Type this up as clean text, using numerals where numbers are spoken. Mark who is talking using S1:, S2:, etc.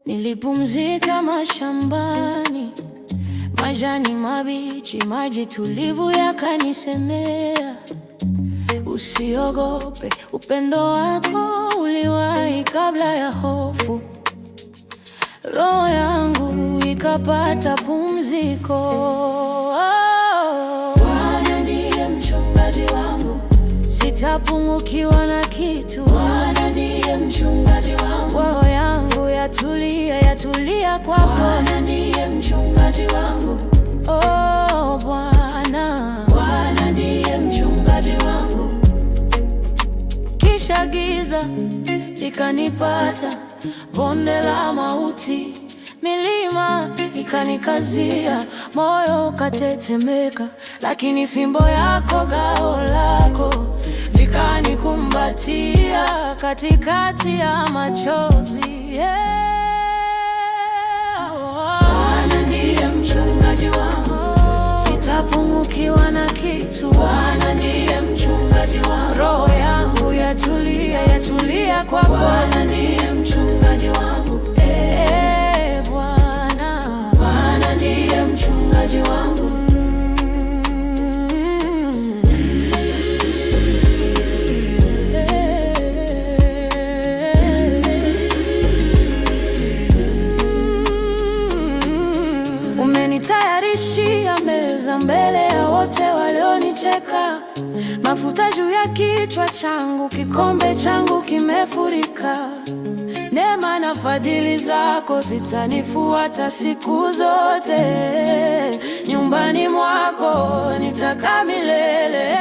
S1: Nilipumzika mashambani, majani mabichi, maji tulivu yakanisemea, usiogope, upendo wako uliwahi kabla ya hofu. Roho yangu ikapata pumziko. Bwana ndiye mchungaji wangu, sitapungukiwa na kitu. Bwana ndiye mchungaji wangu, roho yangu yatulia kwa Bwana. Ndiye mchungaji wangu, oh Bwana. Bwana ndiye mchungaji wangu. Kisha giza likanipata, bonde la mauti, milima ikanikazia, moyo ukatetemeka, lakini fimbo yako, ngao lako vikanikumbatia katikati ya machozi, yeah. Bwana ndiye mchungaji wangu, sitapungukiwa na kitu. Bwana ndiye mchungaji wangu, roho yangu yatulia kwa Bwana. Ndiye mchungaji wangu, Bwana. Bwana ndiye mchungaji wangu. Umenitayarishia meza mbele ya wote walionicheka, mafuta juu ya kichwa changu, kikombe changu kimefurika. Neema na fadhili zako zitanifuata siku zote, nyumbani mwako nitakaa milele.